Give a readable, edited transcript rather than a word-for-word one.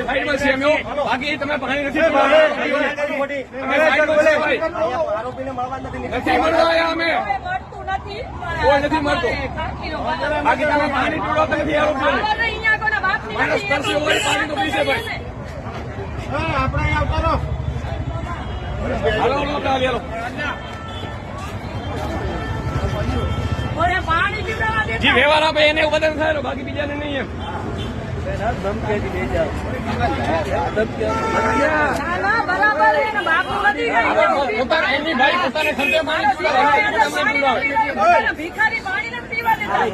બાકી તમે પાણી નથી મળવા અમે કોઈ નથી મળતું. બાકી તમે પાણી પીવડાવતા નથી આરોપીઓને. માણસ તરસે હોય પાણી તો પીશે ભાઈ. આપણે હાલો જી વ્યવહાર આપે એને વધારે થાય, બાકી બીજાને નહીં એમ. એમની ભાઈ પોતાને ખર્ચે પાણી ભિખારી પાણી નથી પીવા દેતા.